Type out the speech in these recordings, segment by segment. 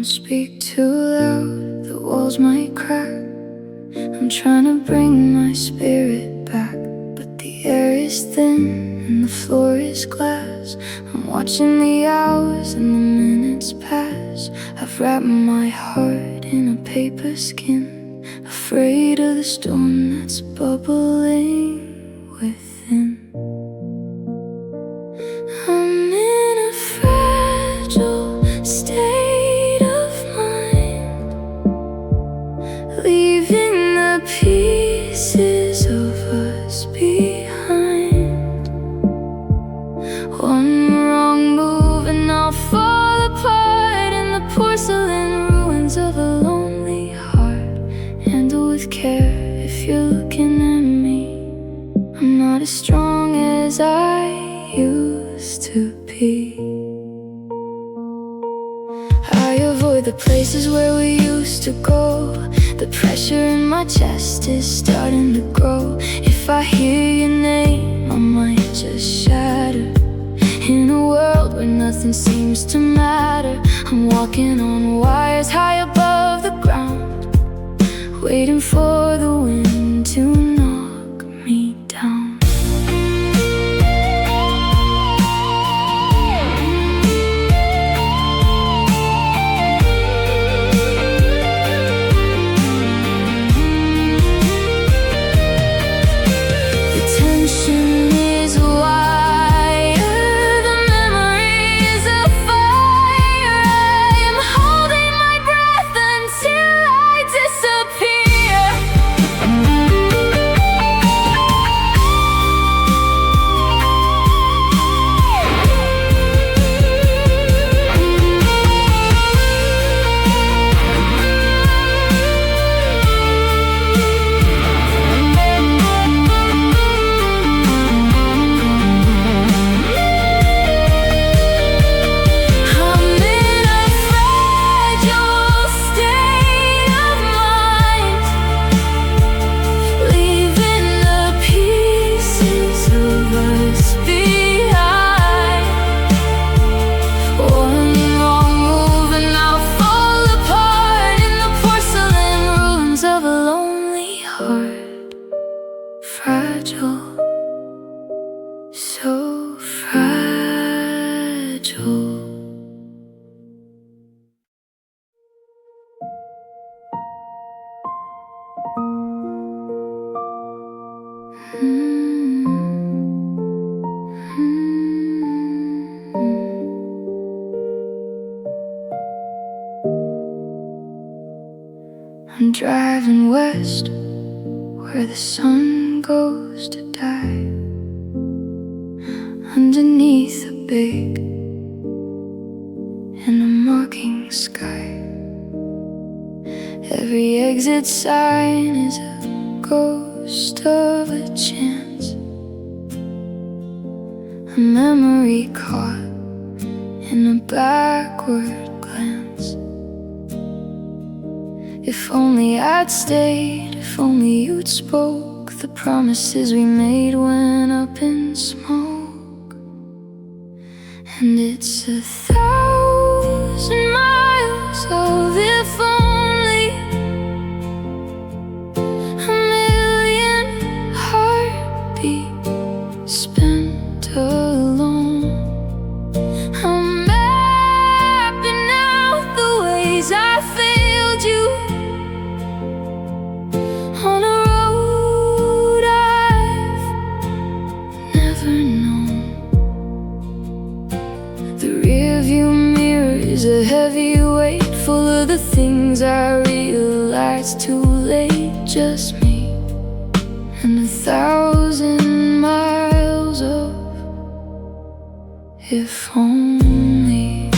Don't speak too loud, the walls might crack. I'm trying to bring my spirit back, but the air is thin and the floor is glass. I'm watching the hours and the minutes pass. I've wrapped my heart in a paper skin, afraid of the storm that's bubbling within. I'm in a fragile state of mind, leaving the pieces of us behind. One wrong move and I'll fall apart in the porcelain ruins of a lonely heart. Handle with care if you're looking at me. I'm not as strong as I used to be. I avoid the places where we used to go. The pressure in my chest is starting to grow. If I hear your name, I might just shatter. In a world where nothing seems to matter, I'm walking on wires high above the ground, waiting for the wind to knock me down. Fragile, so fragile. I'm driving west, where the sun goes to die, underneath a big and a mocking sky. Every exit sign is a ghost of a chance, a memory caught in a backward glance. If only I'd stayed, if only you'd spoke. The promises we made went up in smoke. And it's 1,000 miles of if only, a million heartbeats spent alone. I'm mapping out the ways I failed you, on a road I've never known. The rearview mirror is a heavy weight, full of the things I realized too late. Just me and 1,000 miles of if only.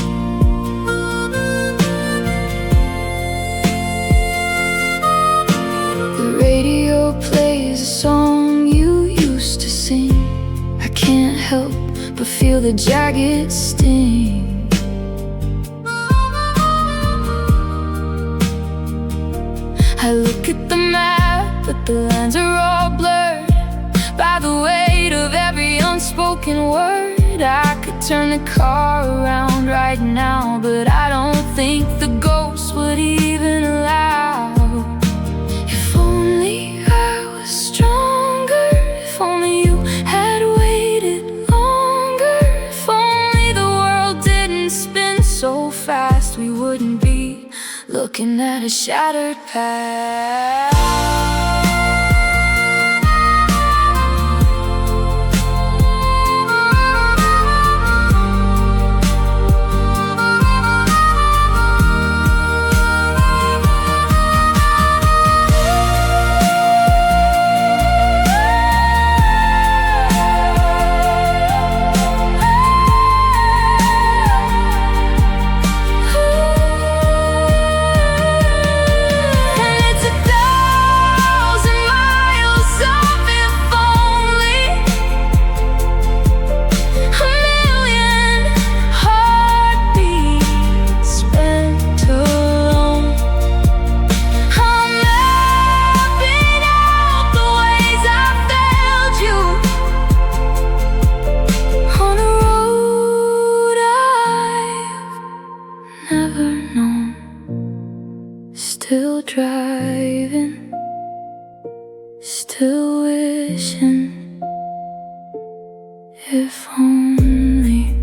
The radio plays a song you used to sing. I can't help but feel the jagged sting. I look at the map, but the lines are all blurred by the weight of every unspoken word. I could turn the car around right now, but I don't think the ghosts would even allow. If only I was stronger, if only you had waited longer, if only the world didn't spin so fast, we wouldn't be looking at a shattered past. Still driving, still wishing, if only.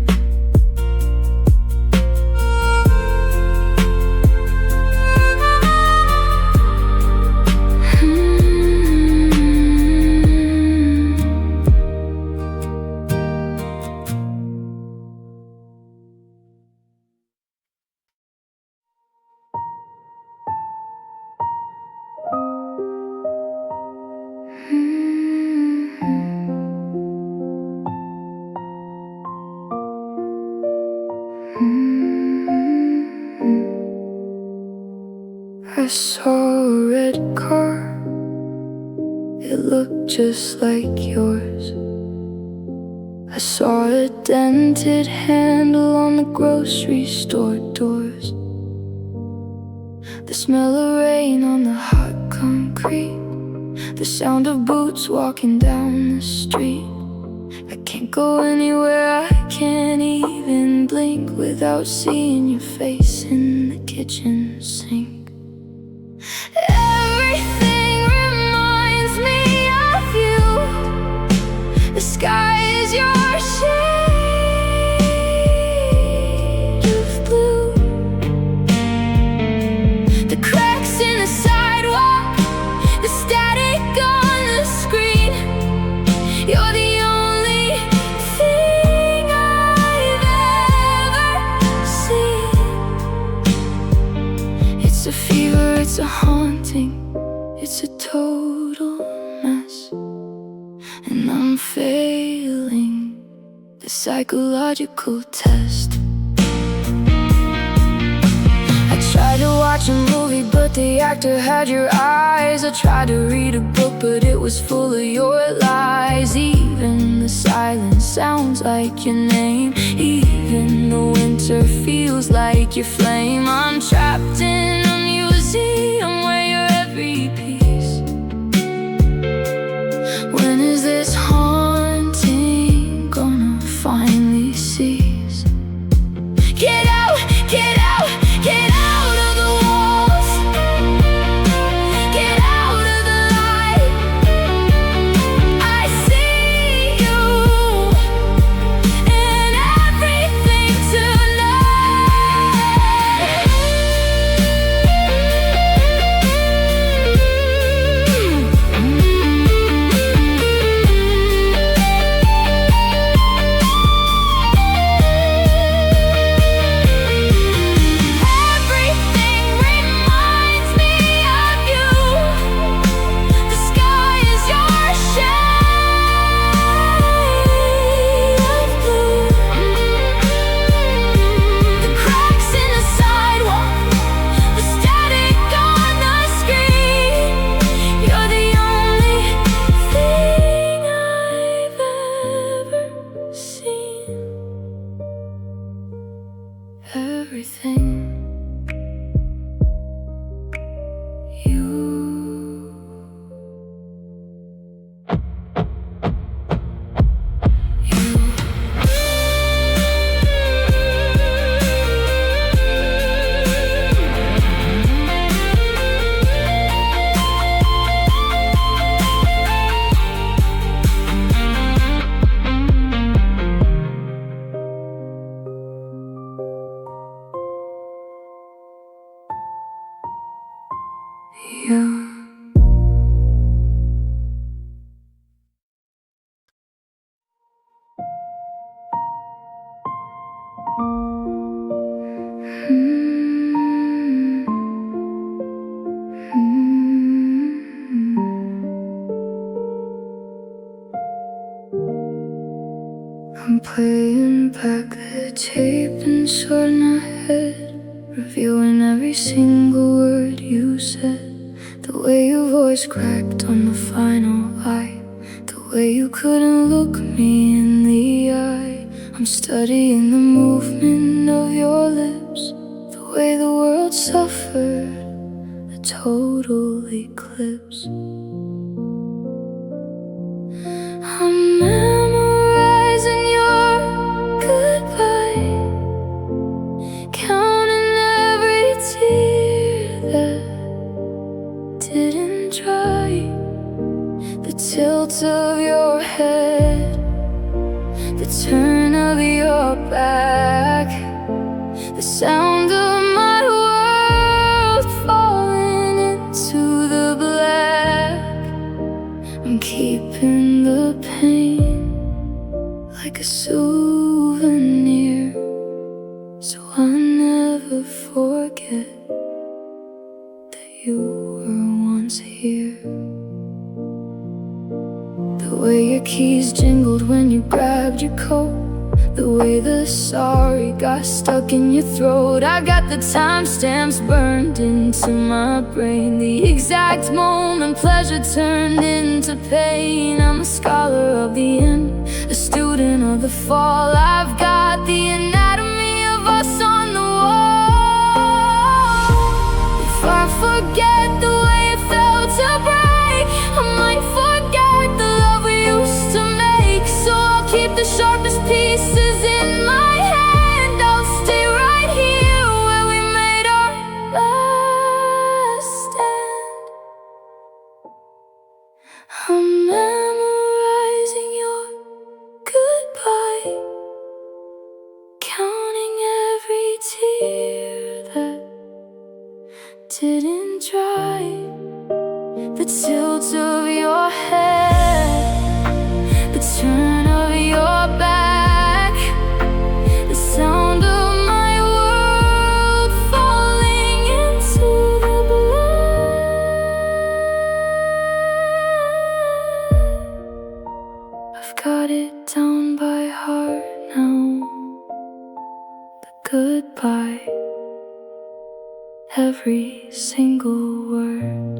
I saw a red car, it looked just like yours. I saw a dented handle on the grocery store doors. The smell of rain on the hot concrete, the sound of boots walking down the street. I can't go anywhere, I can't even blink without seeing your face in the kitchen sink. Everything reminds me of you. The sky is your shade of blue. The cracks in the sidewalk, the static on the screen. You're the only thing I've ever seen. It's a fever, it's a haunting, it's a total mess, and I'm failing the psychological test. I tried to watch a movie, but the actor had your eyes. I tried to read a book, but it was full of your lies. Even the silence sounds like your name. Even the winter feels like your flame. I'm trapped in a museum where you're every piece. When is this haunting gonna finally cease? Get out, get out, get out of the walls. Get out of the light. I see you in everything yeah. I'm playing back the tape and sorting ahead, reviewing every single word you said. The way your voice cracked on the final line, the way you couldn't look me in the eye. I'm studying the movement of your lips, the way the world suffered a total eclipse. I'm memorizing your goodbye, counting every tear that didn't dry. The tilt of your head, the turn of your back, the sound of my world falling into the black. I'm keeping the pain like a souvenir, so I never forget that you were once here. The way your keys jingled when you grabbed your coat, the way the sorry got stuck in your throat. I got the timestamps burned into my brain, the exact moment pleasure turned into pain. I'm a scholar of the end, a student of the fall. I've got the anatomy of us on the wall. If I forget the way it felt to break, I might forget the love we used to make. So I'll keep the sharpest pieces in my hand. I'll stay right here where we made our last stand. I'm memorizing your goodbye, counting every tear that didn't dry. The tilt of your head, the turn of your back, the sound of my world falling into the black. I've got it down by heart now, the goodbye, every single word.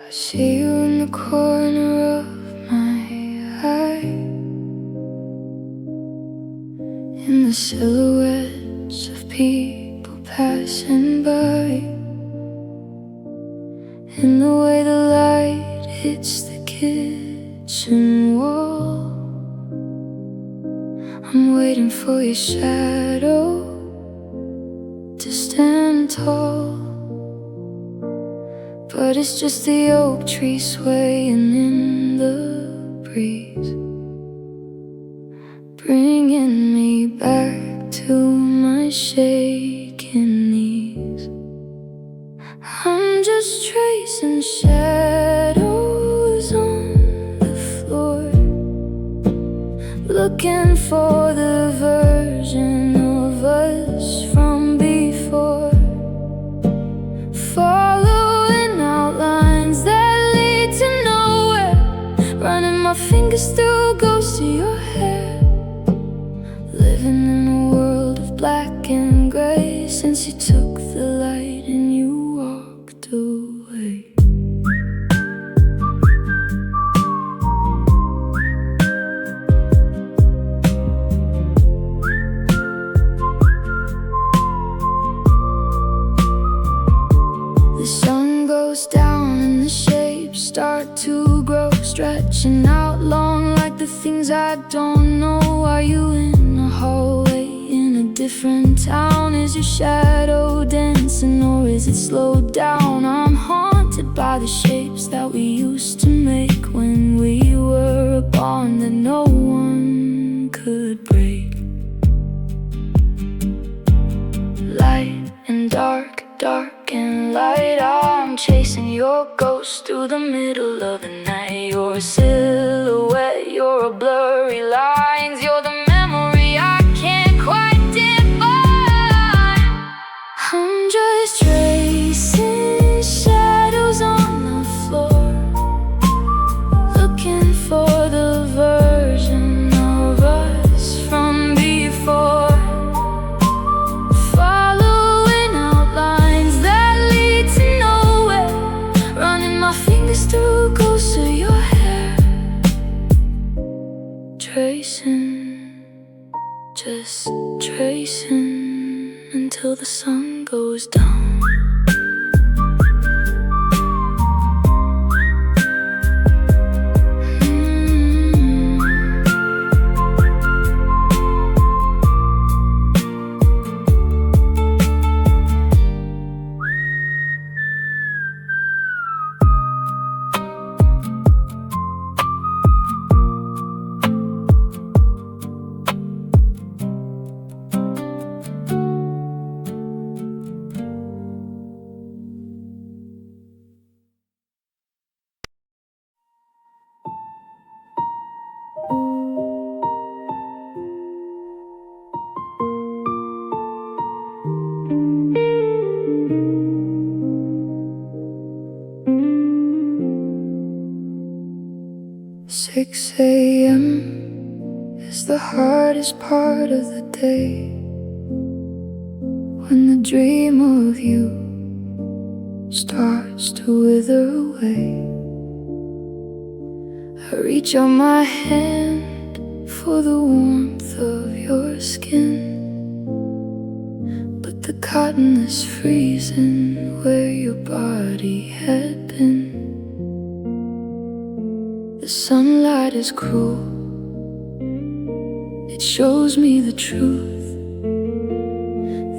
I see you in the corner of my eye, in the silhouettes of people passing by, in the way the light hits the kitchen wall. I'm waiting for your shadow to stand tall, but it's just the oak tree swaying in the breeze, bringing me back to my shaking knees. I'm just tracing shadows on the floor, looking for the version of us from before, following outlines that lead to nowhere, running my fingers through ghosts of your hair, living in a world of black and gray since you took the light and you walked away. The sun goes down and the shapes start to grow, stretching out long like the things I don't know. Are you in a hallway in a different town? Is your shadow dancing or is it slowed down? I'm haunted by the shapes that we used to make when we were a bond that no one could break. Light and dark, dark and light, I'm chasing your ghost through the middle of the night. You're a silhouette, you're a blurry lines, you're the memory I can't quite define. I'm just tracing shadows on the floor, looking for the version of us from before. Through ghosts of your hair, tracing, just tracing until the sun goes down. Six a.m. is the hardest part of the day, when the dream of you starts to wither away. I reach out my hand for the warmth of your skin, but the cotton is freezing where your body had been. The sunlight is cruel, it shows me the truth,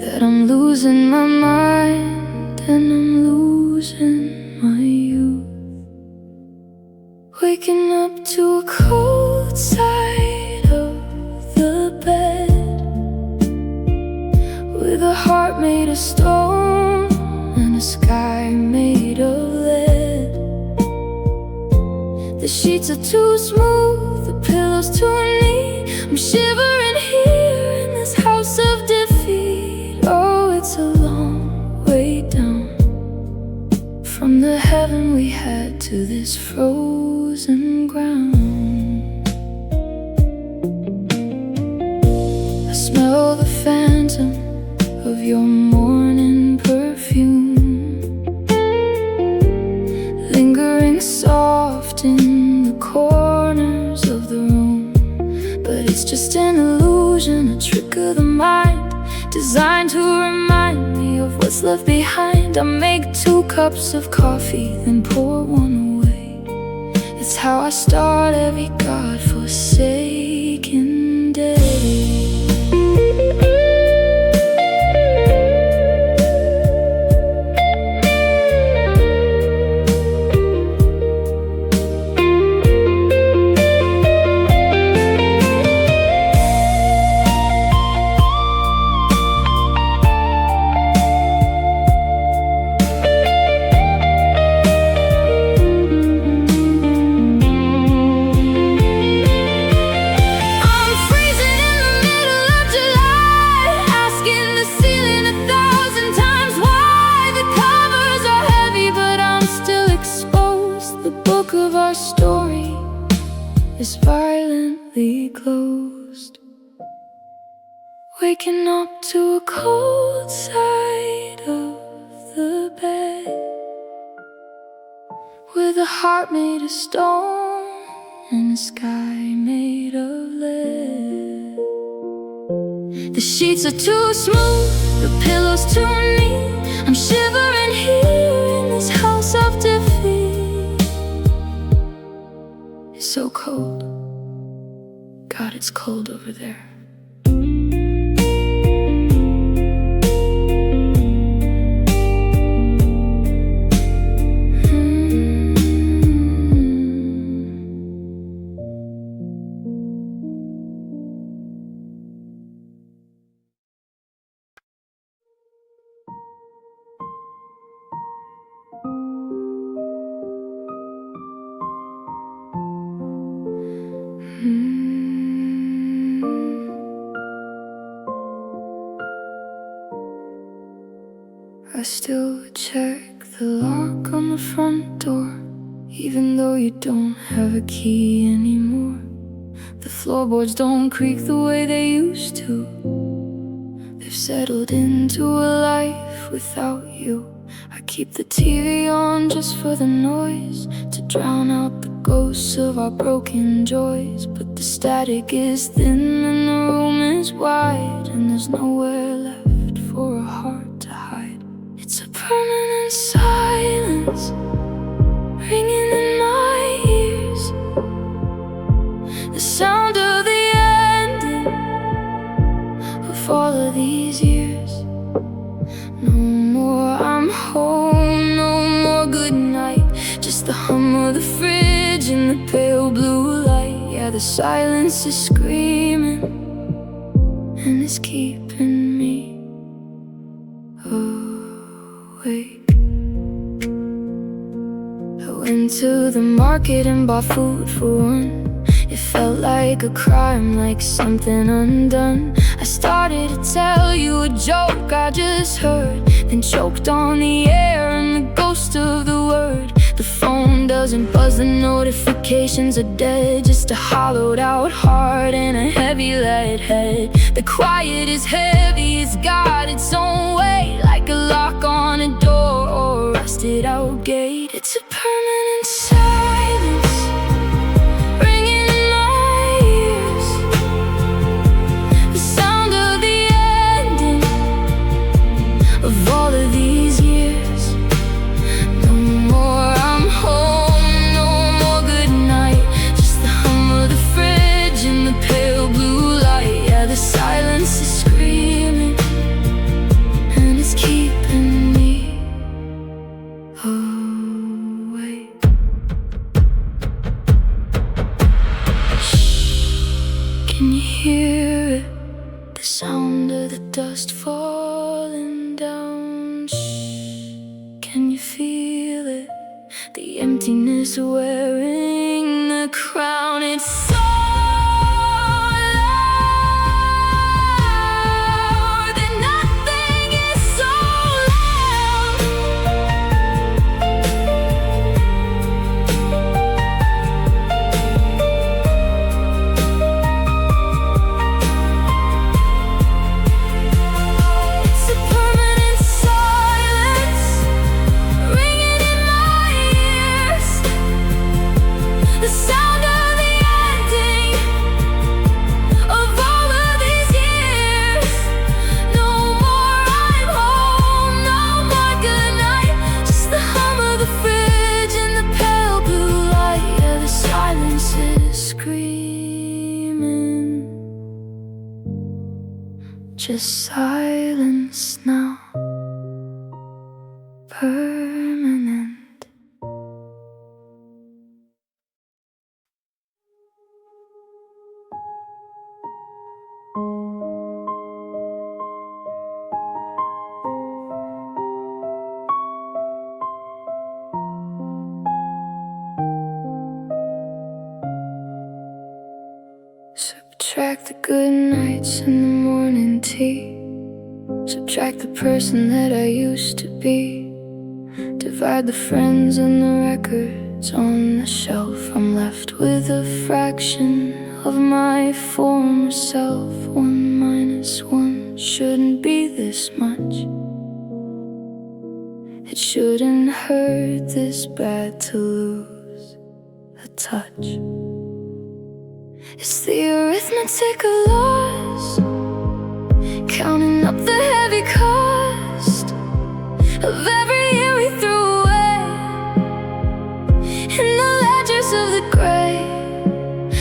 that I'm losing my mind and I'm losing my youth. Waking up to a cold side of the bed, with a heart made of stone and a sky made of lead. The sheets are too smooth, the pillows too neat. I'm shivering here in this house of defeat. Oh, it's a long way down from the heaven we had to this frozen ground. I smell the phantom of your morning perfume, lingering soft in the corners of the room. But it's just an illusion, a trick of the mind, designed to remind me of what's left behind. I make 2 cups of coffee, then pour one away. It's how I start every God-forsaken day. Of our story is violently closed. Waking up to a cold side of the bed, with a heart made of stone and a sky made of lead. The sheets are too smooth, the pillows too neat. I'm shivering here in this house of defeat. It's so cold, God, it's cold over there. I still check the lock on the front door, even though you don't have a key anymore. The floorboards don't creak the way they used to. They've settled into a life without you. I keep the TV on just for the noise, to drown out the ghosts of our broken joys. But the static is thin and the room is wide, and there's nowhere left for a heart to hide. It's a permanent silence ringing in my ears, the sound of the ending of all of these years. No more I'm home, no more good night, just the hum of the fridge and the pale blue light. Yeah, the silence is screaming, and it's keeping me awake. I went to the market and bought food for one. It felt like a crime, like something undone. I started to tell you a joke I just heard, then choked on the air and the ghost of the word. The phone doesn't buzz, the notifications are dead, just a hollowed out heart and a heavy lead head. The quiet is heavy, it's got its own weight, like a lock on a door or a rusted out gate. It's a permanent silence ringing in my ears, the sound of the ending of all of these years. No more I'm home, no more good night, just the hum of the fridge and the pale blue light. Yeah, the silence is screaming, and it's keeping me awake. Can you hear it? The sound of the dust falling down. Shh. Can you feel it? The emptiness wearing the crown. It's so loud that nothing is so It's a permanent silence ringing in my ears, the sound of the ending of all of these years. No more I'm home, no more good night, just the hum of the fridge and the pale blue light. Yeah, the silence is screaming, just silence now, permanent. Subtract the good nights and the morning tea, subtract the person that I used to be, divide the friends and the records on the shelf. I'm left with a fraction of my former self. 1 minus 1 shouldn't be this much. It shouldn't hurt this bad to lose a touch. It's the arithmetic of loss, counting up the heavy cost of every year we threw away. In the ledgers of the gray,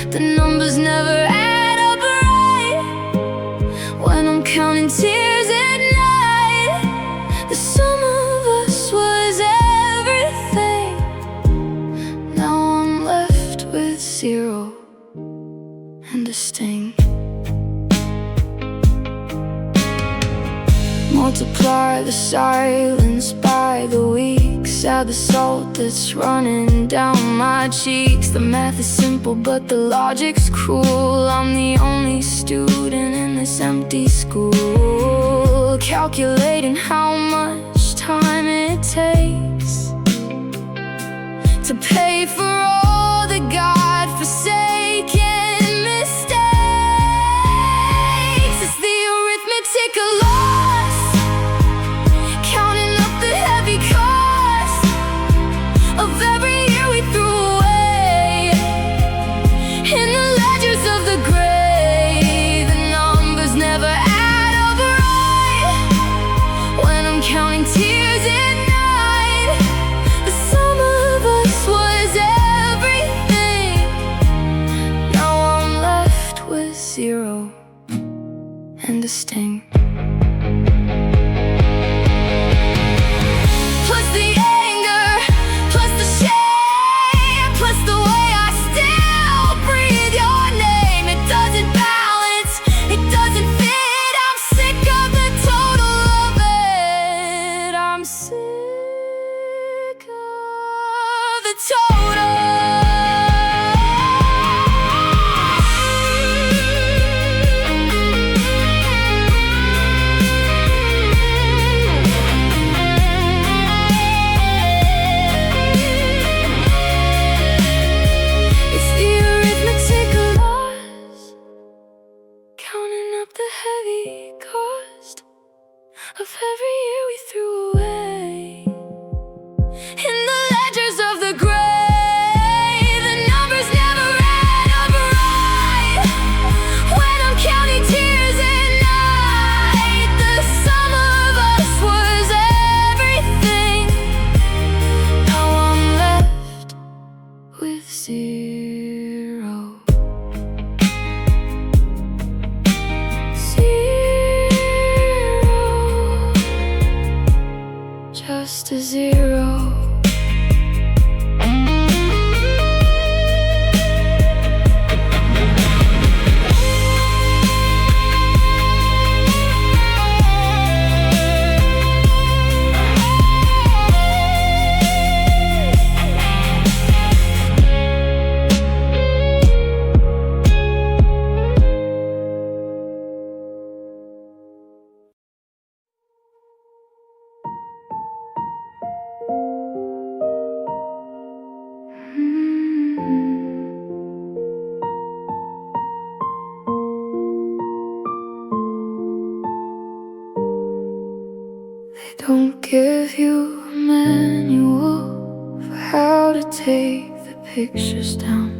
the numbers never add up right. When I'm counting tears at night, the sum of us was everything. Now I'm left with 0 and a sting. Multiply the silence by the weeks, add the salt that's running down my cheeks. The math is simple but the logic's cruel. I'm the only student in this empty school, calculating how much time and a sting. Of every year we threw away in the ledgers of the grave, the numbers never add up right. When I'm counting tears at night, the sum of us was everything. Now I'm left with zero. Just a zero. They don't give you a manual for how to take the pictures down,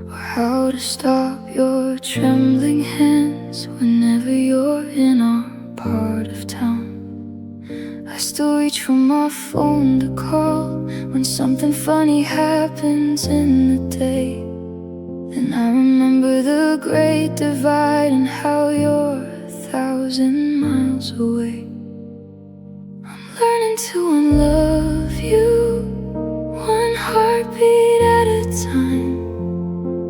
or how to stop your trembling hands whenever you're in our part of town. I still reach for my phone to call when something funny happens in the day. And I remember the great divide and how you're 1,000 miles away. I'm learning to unlove you, one heartbeat at a time,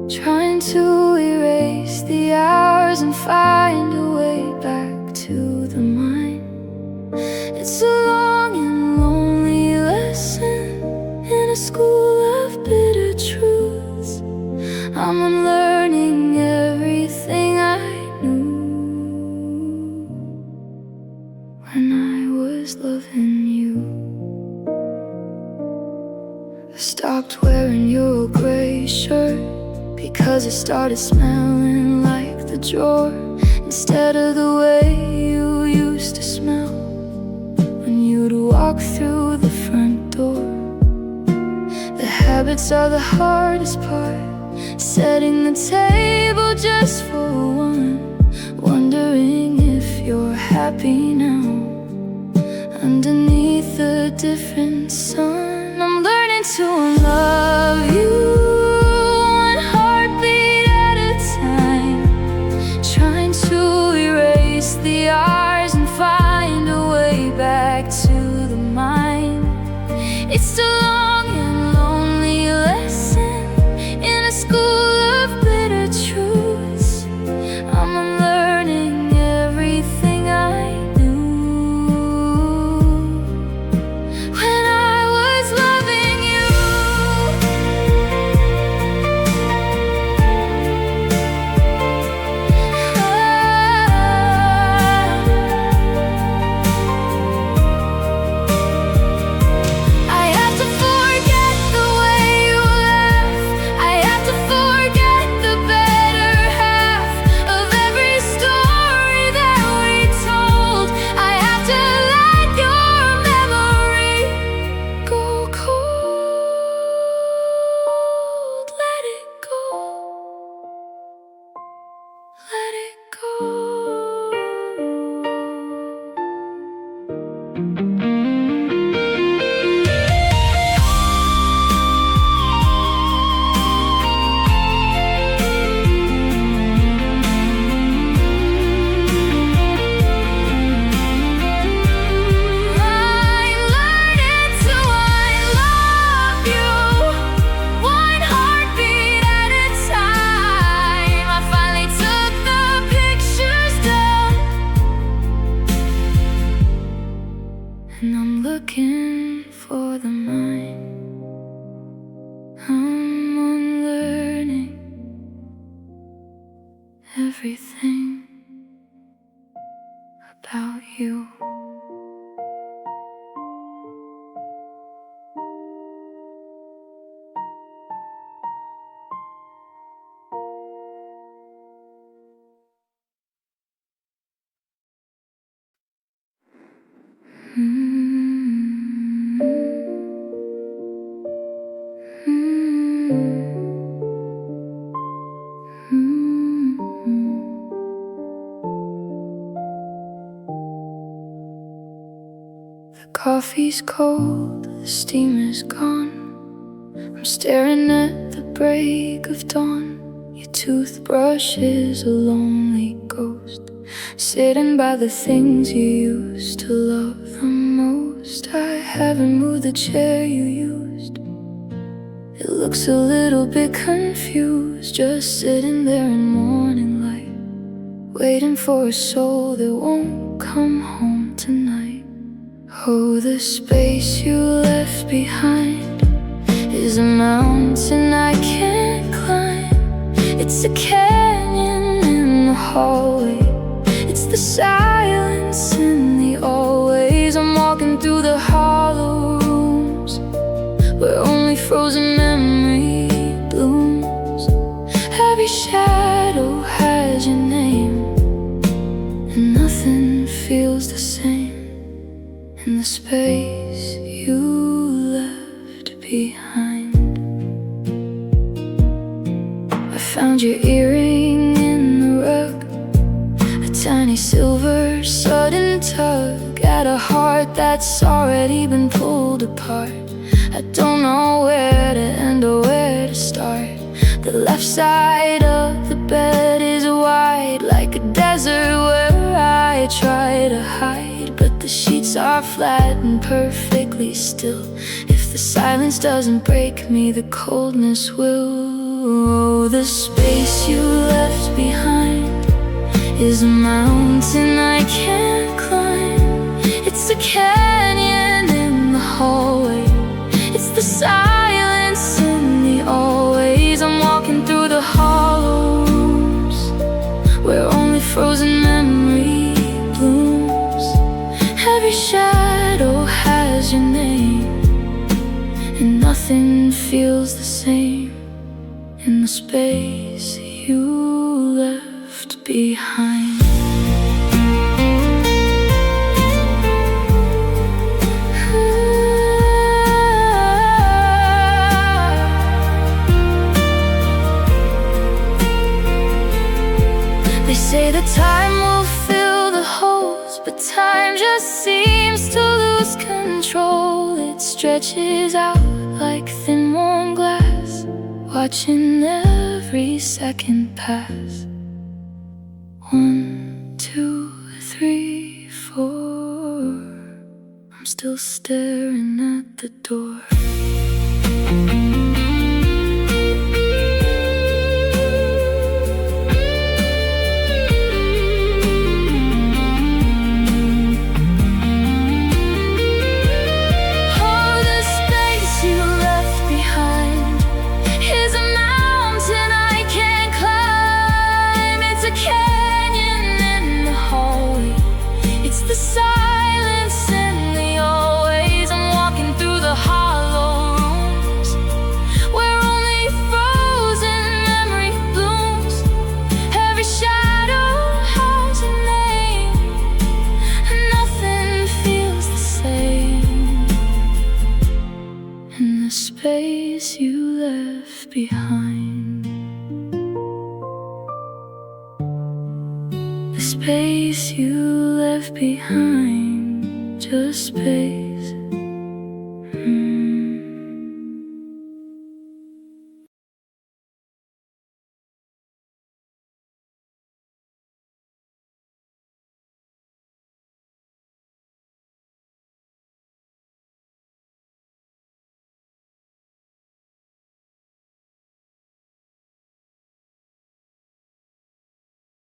trying to erase the hours and find a way back to the mind. It's a long and lonely lesson in a school of bitter truths. I'm unlearning everything I knew when I was loving you. I stopped wearing your gray shirt because it started smelling like the drawer, instead of the way you used to smell when you'd walk through the front door. The habits are the hardest part, setting the table just for one, wondering if you're happy now underneath a different sun. I'm learning to love you, one heartbeat at a time, trying to erase the hours and find a way back to the mind. It's a long and lonely lesson in a school of bitter truths. I'm unlearning everything I knew when I was loving you. I have to forget the way you laugh. I have to forget the better half of every story that we told. I have to let your memory go cold. Let it go. Let it go. everything about you. The coffee's cold, the steam is gone. I'm staring at the break of dawn. Your toothbrush is a lonely ghost, sitting by the things you used to love the most. I haven't moved the chair you used. It looks a little bit confused, just sitting there in morning light, waiting for a soul that won't come home tonight. Oh, the space you left behind is a mountain I can't climb. It's a canyon in the hallway. It's the silence in the always. I'm walking through the hollow rooms where only frozen memory blooms. Every shadow has your name, and nothing feels the same in the space you left behind. I found your earring in the rug, a tiny silver sudden tug at a heart that's already been pulled apart. I don't know where to end or where to start. The left side of the bed is wide, like a desert where I try to hide, but the sheets are flat and perfectly still. If the silence doesn't break me, the coldness will. Oh, the space you left behind is a mountain I can't climb. It's a canyon in the hallway. It's the silence in the always. I'm walking through the hollow rooms where only frozen memory blooms. Every shadow has your name, and nothing feels the same in the space you left behind. They say that time will fill the holes, but time just seems to lose control. It stretches out like thin warm glass, watching every second pass. 1, 2, 3, 4. I'm still staring at the door. The silence in the always. I'm walking through the hollow rooms where only frozen memory blooms. Every shadow has a name, and nothing feels the same in the space you left behind. The space you left behind, just space.